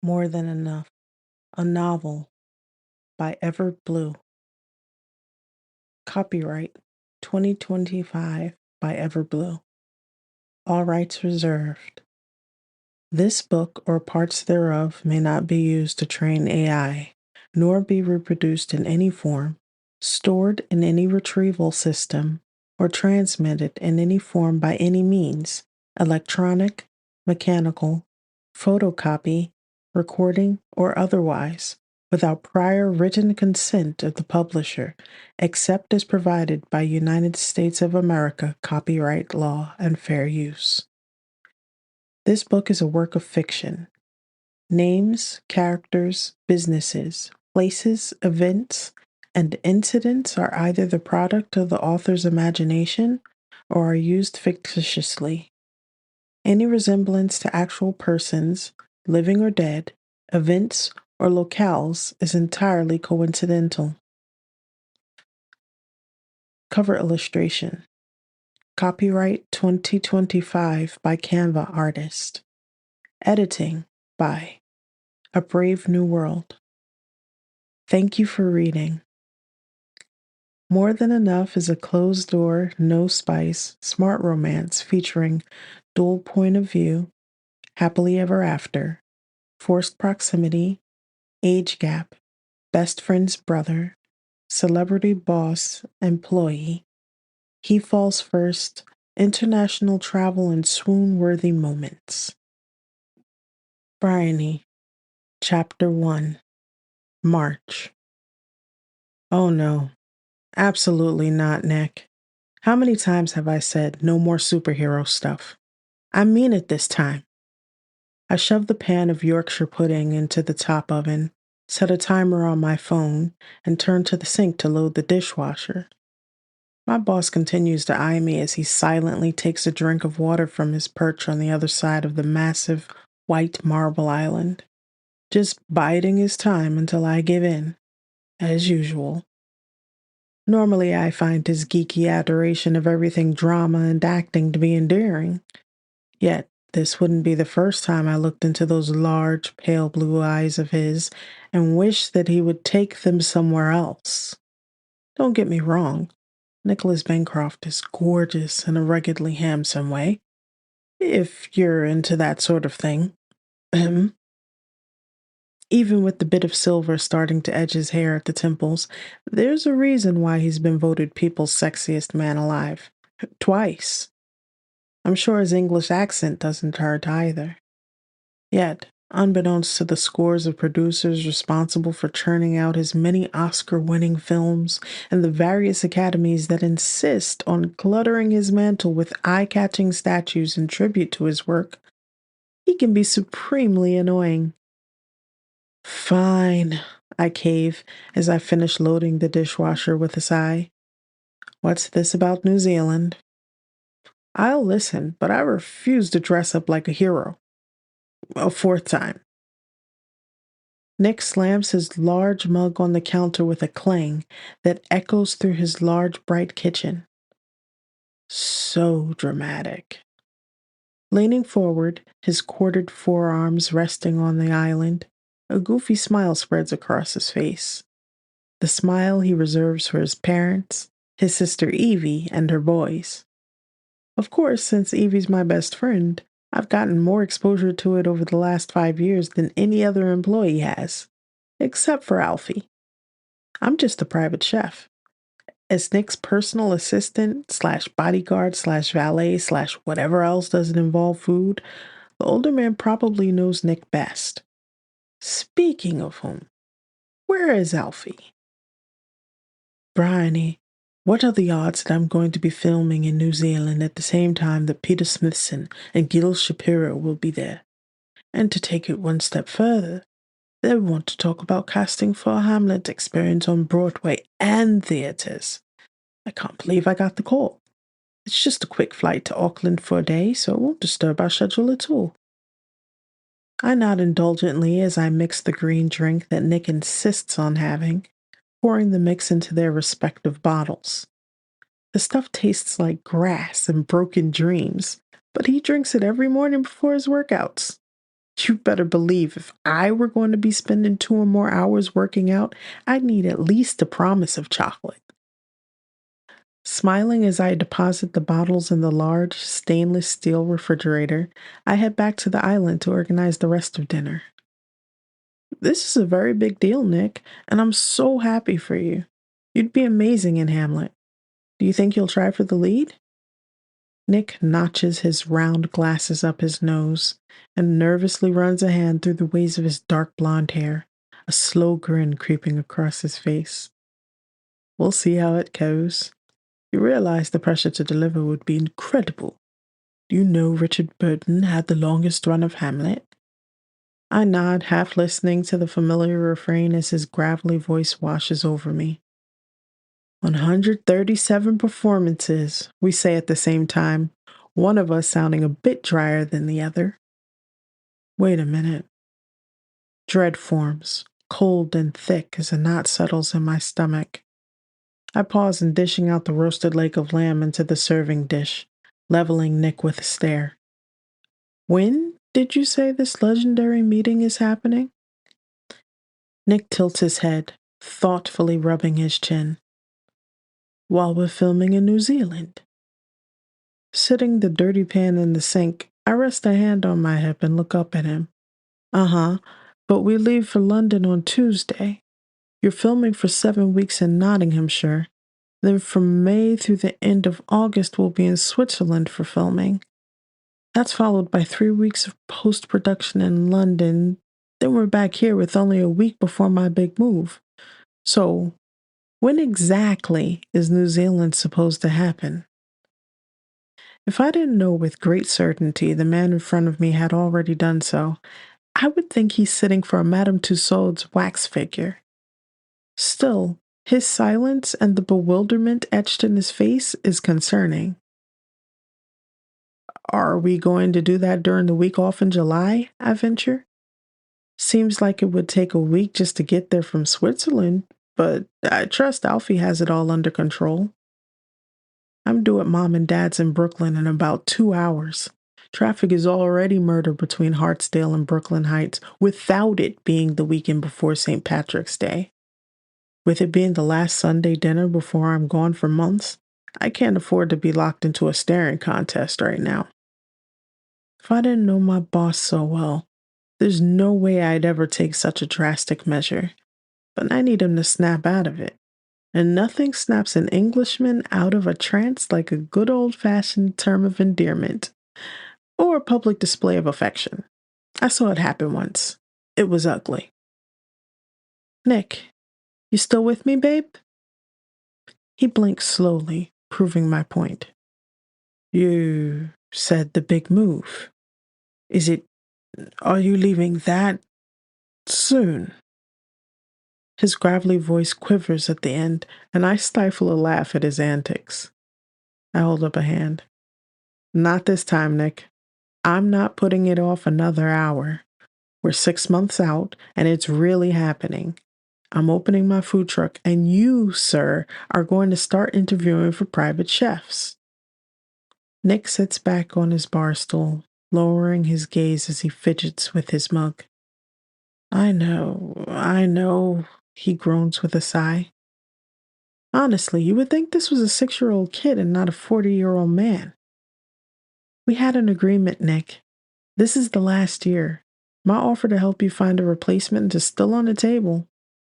More Than Enough, a novel by Ever Blue. Copyright 2025 by Ever Blue. All rights reserved. This book or parts thereof may not be used to train AI, nor be reproduced in any form, stored in any retrieval system, or transmitted in any form by any means, electronic, mechanical, photocopy, recording, or otherwise, without prior written consent of the publisher, except as provided by United States of America copyright law and fair use. This book is a work of fiction. Names, characters, businesses, places, events, and incidents are either the product of the author's imagination or are used fictitiously. Any resemblance to actual persons, living or dead, events, or locales is entirely coincidental. Cover illustration. Copyright 2025 by Canva Artist. Editing by A Brave New World. Thank you for reading. More Than Enough is a closed-door, no-spice, smart romance featuring dual point of view, happily ever after, forced proximity, age gap, best friend's brother, celebrity boss, employee, he falls first, international travel and swoon-worthy moments. Bryony, Chapter 1, March. Oh no, absolutely not, Nick. How many times have I said no more superhero stuff? I mean it this time. I shoved the pan of Yorkshire pudding into the top oven, set a timer on my phone, and turned to the sink to load the dishwasher. My boss continues to eye me as he silently takes a drink of water from his perch on the other side of the massive white marble island, just biding his time until I give in, as usual. Normally, I find his geeky adoration of everything drama and acting to be endearing. Yet, this wouldn't be the first time I looked into those large, pale blue eyes of his and wished that he would take them somewhere else. Don't get me wrong, Nicholas Bancroft is gorgeous in a ruggedly handsome way, if you're into that sort of thing. Even with the bit of silver starting to edge his hair at the temples, there's a reason why he's been voted people's sexiest man alive. Twice. I'm sure his English accent doesn't hurt either. Yet, unbeknownst to the scores of producers responsible for churning out his many Oscar-winning films and the various academies that insist on cluttering his mantle with eye-catching statues in tribute to his work, he can be supremely annoying. Fine, I cave as I finish loading the dishwasher with a sigh. What's this about New Zealand? I'll listen, but I refuse to dress up like a hero. A fourth time. Nick slams his large mug on the counter with a clang that echoes through his large, bright kitchen. So dramatic. Leaning forward, his quartered forearms resting on the island, a goofy smile spreads across his face. The smile he reserves for his parents, his sister Evie, and her boys. Of course, since Evie's my best friend, I've gotten more exposure to it over the last 5 years than any other employee has, except for Alfie. I'm just a private chef. As Nick's personal assistant slash bodyguard slash valet slash whatever else doesn't involve food, the older man probably knows Nick best. Speaking of whom, where is Alfie? Bryony, what are the odds that I'm going to be filming in New Zealand at the same time that Peter Smithson and Gil Shapiro will be there? And to take it one step further, they want to talk about casting for a Hamlet experience on Broadway and theaters. I can't believe I got the call. It's just a quick flight to Auckland for a day, so it won't disturb our schedule at all. I nod indulgently as I mix the green drink that Nick insists on having, pouring the mix into their respective bottles. The stuff tastes like grass and broken dreams, but he drinks it every morning before his workouts. You better believe if I were going to be spending 2 or more hours working out, I'd need at least a promise of chocolate. Smiling as I deposit the bottles in the large stainless steel refrigerator, I head back to the island to organize the rest of dinner. This is a very big deal, Nick, and I'm so happy for you. You'd be amazing in Hamlet. Do you think you'll try for the lead? Nick notches his round glasses up his nose and nervously runs a hand through the waves of his dark blonde hair, a slow grin creeping across his face. We'll see how it goes. You realize the pressure to deliver would be incredible. Do you know Richard Burton had the longest run of Hamlet? I nod, half listening to the familiar refrain as his gravelly voice washes over me. 137 performances, we say at the same time, one of us sounding a bit drier than the other. Wait a minute. Dread forms, cold and thick as a knot settles in my stomach. I pause in dishing out the roasted leg of lamb into the serving dish, leveling Nick with a stare. When did you say this legendary meeting is happening? Nick tilts his head, thoughtfully rubbing his chin. While we're filming in New Zealand. Sitting the dirty pan in the sink, I rest a hand on my hip and look up at him. Uh-huh, but we leave for London on Tuesday. You're filming for 7 weeks in Nottinghamshire. Then from May through the end of August, we'll be in Switzerland for filming. That's followed by 3 weeks of post-production in London. Then we're back here with only a week before my big move. So, when exactly is New Zealand supposed to happen? If I didn't know with great certainty the man in front of me had already done so, I would think he's sitting for a Madame Tussauds wax figure. Still, his silence and the bewilderment etched in his face is concerning. Are we going to do that during the week off in July? I venture. Seems like it would take a week just to get there from Switzerland, but I trust Alfie has it all under control. I'm due at Mom and Dad's in Brooklyn in about 2 hours. Traffic is already murder between Hartsdale and Brooklyn Heights without it being the weekend before St. Patrick's Day. With it being the last Sunday dinner before I'm gone for months, I can't afford to be locked into a staring contest right now. If I didn't know my boss so well, there's no way I'd ever take such a drastic measure. But I need him to snap out of it. And nothing snaps an Englishman out of a trance like a good old-fashioned term of endearment. Or a public display of affection. I saw it happen once. It was ugly. Nick, you still with me, babe? He blinked slowly, proving my point. You said the big move. Are you leaving that soon? His gravelly voice quivers at the end, and I stifle a laugh at his antics. I hold up a hand. Not this time, Nick. I'm not putting it off another hour. We're 6 months out, and it's really happening. I'm opening my food truck, and you, sir, are going to start interviewing for private chefs. Nick sits back on his bar stool, lowering his gaze as he fidgets with his mug. I know, he groans with a sigh. Honestly, you would think this was a 6-year-old kid and not a 40-year-old man. We had an agreement, Nick. This is the last year. My offer to help you find a replacement is still on the table.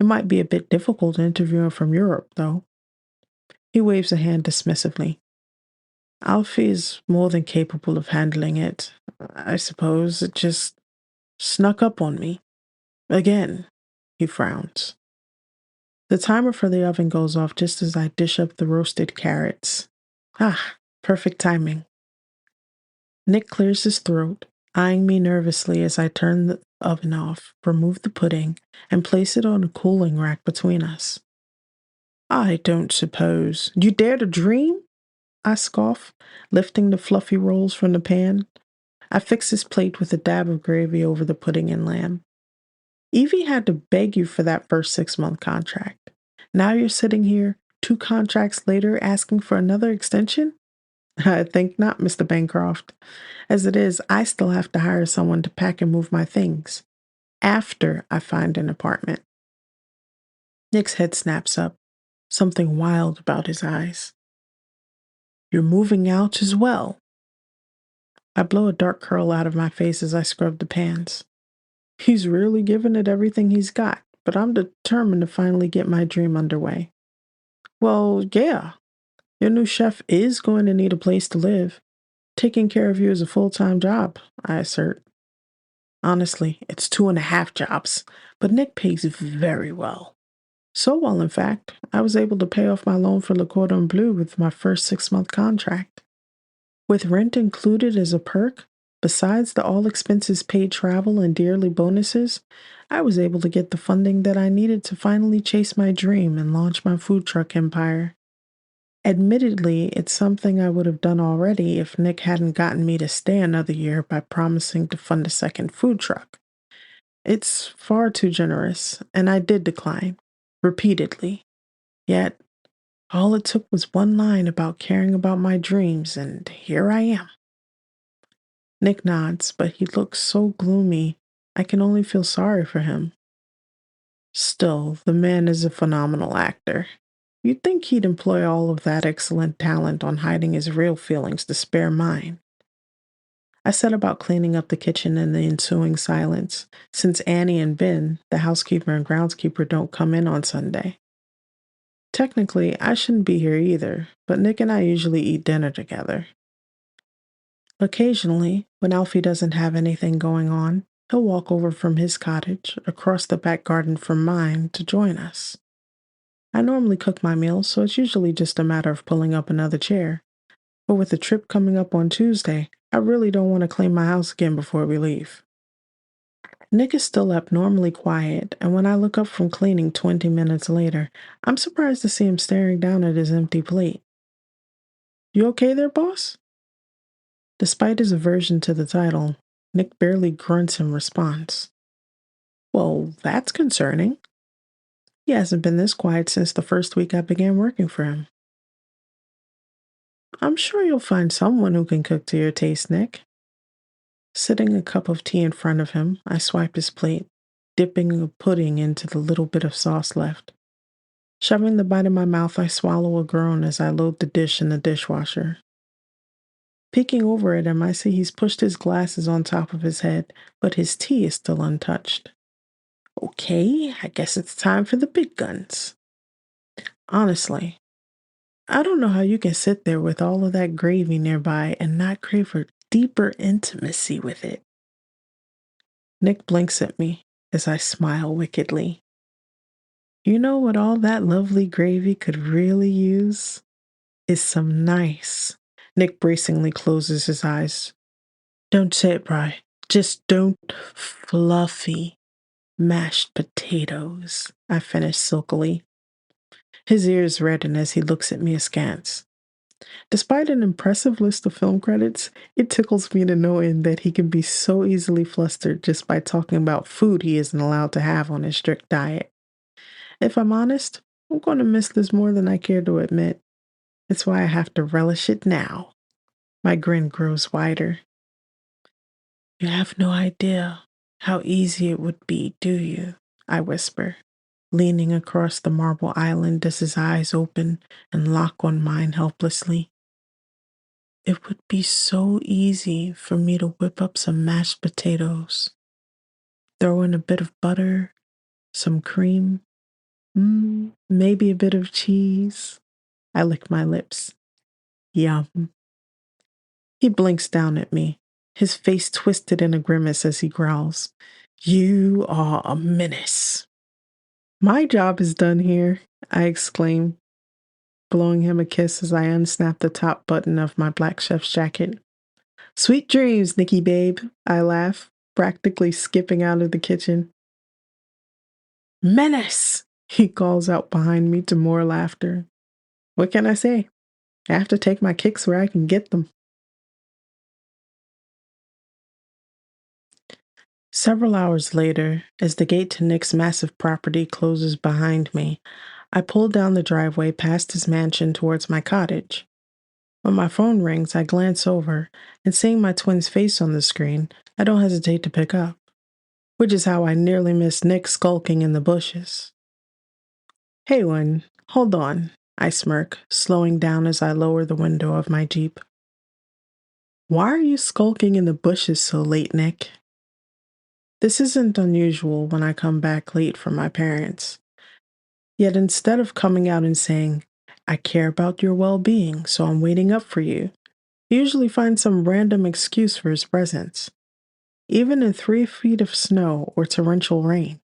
It might be a bit difficult interviewing from Europe, though. He waves a hand dismissively. Alfie is more than capable of handling it. I suppose it just snuck up on me. Again, he frowns. The timer for the oven goes off just as I dish up the roasted carrots. Perfect timing. Nick clears his throat, eyeing me nervously as I turn the oven off, remove the pudding, and place it on a cooling rack between us. I don't suppose you dare to dream? I scoff, lifting the fluffy rolls from the pan. I fix his plate with a dab of gravy over the pudding and lamb. Evie had to beg you for that first 6-month contract. Now you're sitting here, 2 contracts later, asking for another extension? I think not, Mr. Bancroft. As it is, I still have to hire someone to pack and move my things after I find an apartment. Nick's head snaps up, something wild about his eyes. You're moving out as well. I blow a dark curl out of my face as I scrub the pans. He's really giving it everything he's got, but I'm determined to finally get my dream underway. Well, yeah, your new chef is going to need a place to live. Taking care of you is a full-time job, I assert. Honestly, it's 2.5 jobs, but Nick pays very well. So well, in fact, I was able to pay off my loan for Le Cordon Bleu with my first 6-month contract. With rent included as a perk, besides the all expenses paid travel and dearly bonuses, I was able to get the funding that I needed to finally chase my dream and launch my food truck empire. Admittedly, it's something I would have done already if Nick hadn't gotten me to stay another year by promising to fund a second food truck. It's far too generous, and I did decline, repeatedly. Yet, all it took was one line about caring about my dreams, and here I am. Nick nods, but he looks so gloomy, I can only feel sorry for him. Still, the man is a phenomenal actor. You'd think he'd employ all of that excellent talent on hiding his real feelings to spare mine. I set about cleaning up the kitchen in the ensuing silence, since Annie and Ben, the housekeeper and groundskeeper, don't come in on Sunday. Technically, I shouldn't be here either, but Nick and I usually eat dinner together. Occasionally, when Alfie doesn't have anything going on, he'll walk over from his cottage, across the back garden from mine, to join us. I normally cook my meals, so it's usually just a matter of pulling up another chair. But with the trip coming up on Tuesday, I really don't want to clean my house again before we leave. Nick is still abnormally quiet, and when I look up from cleaning 20 minutes later, I'm surprised to see him staring down at his empty plate. You okay there, boss? Despite his aversion to the title, Nick barely grunts in response. Well, that's concerning. He hasn't been this quiet since the first week I began working for him. I'm sure you'll find someone who can cook to your taste, Nick. Sitting a cup of tea in front of him, I swipe his plate, dipping a pudding into the little bit of sauce left. Shoving the bite in my mouth, I swallow a groan as I load the dish in the dishwasher. Peeking over at him, I see he's pushed his glasses on top of his head, but his tea is still untouched. Okay, I guess it's time for the big guns. Honestly, I don't know how you can sit there with all of that gravy nearby and not crave for deeper intimacy with it. Nick blinks at me as I smile wickedly. You know what all that lovely gravy could really use? Is some nice. Nick bracingly closes his eyes. Don't say it, Bry. Just don't. Fluffy mashed potatoes, I finish silkily. His ears redden as he looks at me askance. Despite an impressive list of film credits, it tickles me to no end that he can be so easily flustered just by talking about food he isn't allowed to have on his strict diet. If I'm honest, I'm going to miss this more than I care to admit. It's why I have to relish it now. My grin grows wider. You have no idea how easy it would be, do you? I whisper, leaning across the marble island as his eyes open and lock on mine helplessly. It would be so easy for me to whip up some mashed potatoes, throw in a bit of butter, some cream, maybe a bit of cheese. I lick my lips. Yum. He blinks down at me, his face twisted in a grimace as he growls, You are a menace. My job is done here, I exclaim, blowing him a kiss as I unsnap the top button of my black chef's jacket. Sweet dreams, Nicky babe, I laugh, practically skipping out of the kitchen. Menace, he calls out behind me to more laughter. What can I say? I have to take my kicks where I can get them. Several hours later, as the gate to Nick's massive property closes behind me, I pull down the driveway past his mansion towards my cottage. When my phone rings, I glance over, and seeing my twin's face on the screen, I don't hesitate to pick up, which is how I nearly missed Nick skulking in the bushes. Hey, Win, hold on, I smirk, slowing down as I lower the window of my Jeep. Why are you skulking in the bushes so late, Nick? This isn't unusual when I come back late from my parents. Yet instead of coming out and saying, I care about your well being, so I'm waiting up for you, he usually finds some random excuse for his presence, even in 3 feet of snow or torrential rain.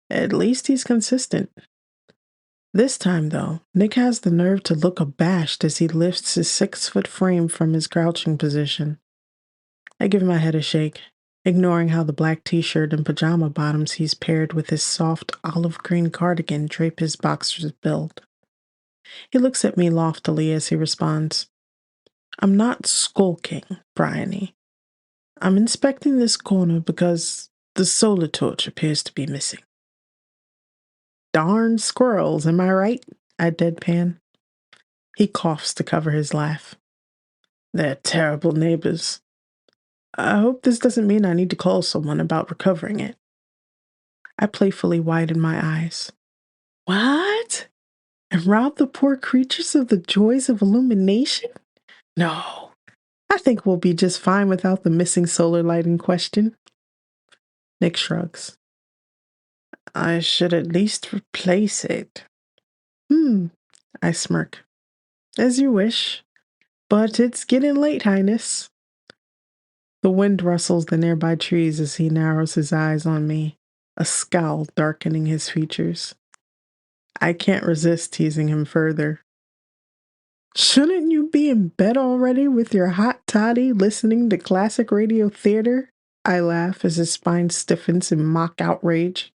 At least he's consistent. This time, though, Nick has the nerve to look abashed as he lifts his 6 foot frame from his crouching position. I give my head a shake, ignoring how the black t shirt and pajama bottoms he's paired with his soft olive green cardigan drape his boxer's build. He looks at me loftily as he responds, I'm not skulking, Bryony. I'm inspecting this corner because the solar torch appears to be missing. Darn squirrels, am I right? I deadpan. He coughs to cover his laugh. They're terrible neighbors. I hope this doesn't mean I need to call someone about recovering it. I playfully widen my eyes. What? And rob the poor creatures of the joys of illumination? No. I think we'll be just fine without the missing solar light in question. Nick shrugs. I should at least replace it. I smirk. As you wish. But it's getting late, Highness. The wind rustles the nearby trees as he narrows his eyes on me, a scowl darkening his features. I can't resist teasing him further. Shouldn't you be in bed already with your hot toddy listening to classic radio theater? I laugh as his spine stiffens in mock outrage.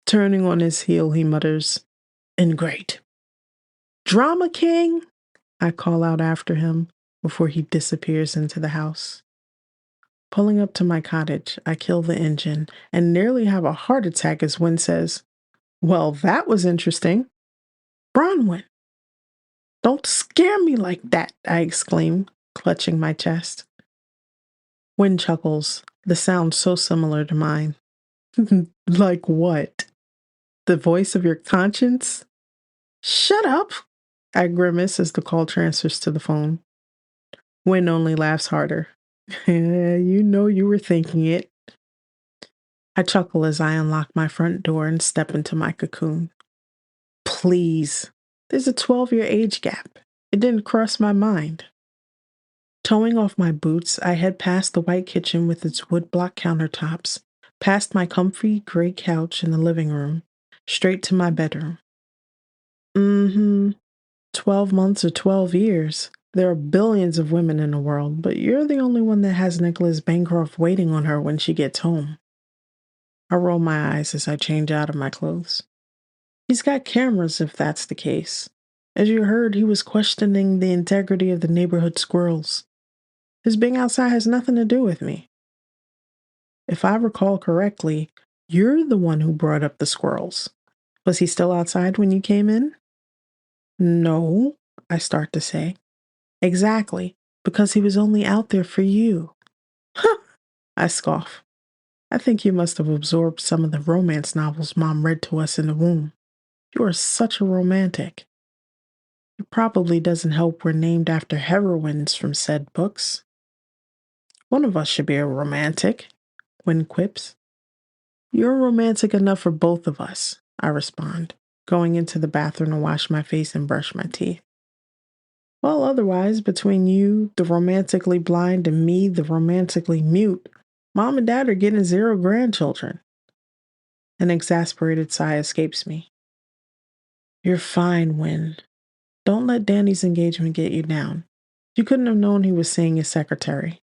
Turning on his heel, he mutters, Ingrate. Drama King? I call out after him before he disappears into the house. Pulling up to my cottage, I kill the engine and nearly have a heart attack as Wynn says, Well, that was interesting. Bronwyn. Don't scare me like that, I exclaim, clutching my chest. Wynn chuckles, the sound so similar to mine. Like what? The voice of your conscience? Shut up! I grimace as the call transfers to the phone. Wynn only laughs harder. You know you were thinking it. I chuckle as I unlock my front door and step into my cocoon. Please. There's a 12-year age gap. It didn't cross my mind. Towing off my boots, I head past the white kitchen with its woodblock countertops, past my comfy gray couch in the living room, straight to my bedroom. 12 months or 12 years. There are billions of women in the world, but you're the only one that has Nicholas Bancroft waiting on her when she gets home. I roll my eyes as I change out of my clothes. He's got cameras if that's the case. As you heard, he was questioning the integrity of the neighborhood squirrels. His being outside has nothing to do with me. If I recall correctly, you're the one who brought up the squirrels. Was he still outside when you came in? No, I start to say. Exactly, because he was only out there for you. Huh, I scoff. I think you must have absorbed some of the romance novels Mom read to us in the womb. You are such a romantic. It probably doesn't help we're named after heroines from said books. One of us should be a romantic, Wynn quips. You're romantic enough for both of us, I respond, going into the bathroom to wash my face and brush my teeth. Well, otherwise, between you, the romantically blind, and me, the romantically mute, Mom and Dad are getting 0 grandchildren. An exasperated sigh escapes me. You're fine, Wynn. Don't let Danny's engagement get you down. You couldn't have known he was seeing his secretary.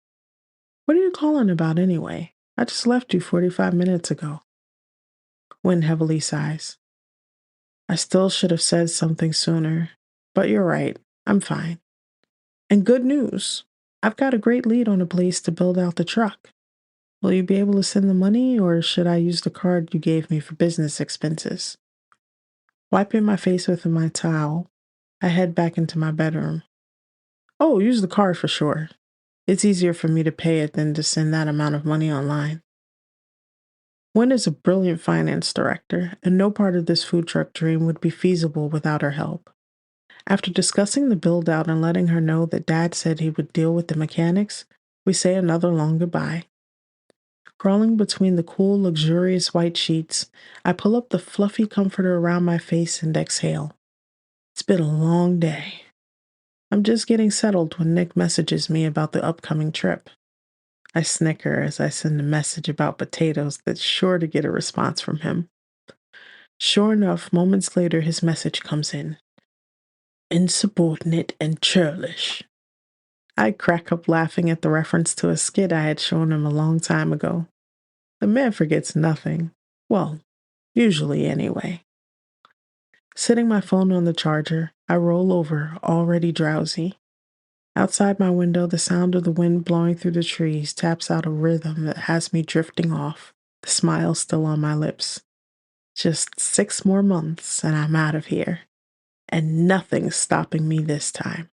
What are you calling about anyway? I just left you 45 minutes ago. Wynn heavily sighs. I still should have said something sooner, but you're right. I'm fine. And good news. I've got a great lead on a place to build out the truck. Will you be able to send the money, or should I use the card you gave me for business expenses? Wiping my face with my towel, I head back into my bedroom. Oh, use the card for sure. It's easier for me to pay it than to send that amount of money online. Gwen is a brilliant finance director, and no part of this food truck dream would be feasible without her help. After discussing the build out and letting her know that Dad said he would deal with the mechanics, we say another long goodbye. Crawling between the cool, luxurious white sheets, I pull up the fluffy comforter around my face and exhale. It's been a long day. I'm just getting settled when Nick messages me about the upcoming trip. I snicker as I send a message about potatoes that's sure to get a response from him. Sure enough, moments later, his message comes in. Insubordinate and churlish. I crack up laughing at the reference to a skit I had shown him a long time ago. The man forgets nothing. Well, usually anyway. Setting my phone on the charger, I roll over, already drowsy. Outside my window, the sound of the wind blowing through the trees taps out a rhythm that has me drifting off, the smile still on my lips. Just 6 more months and I'm out of here. And nothing's stopping me this time.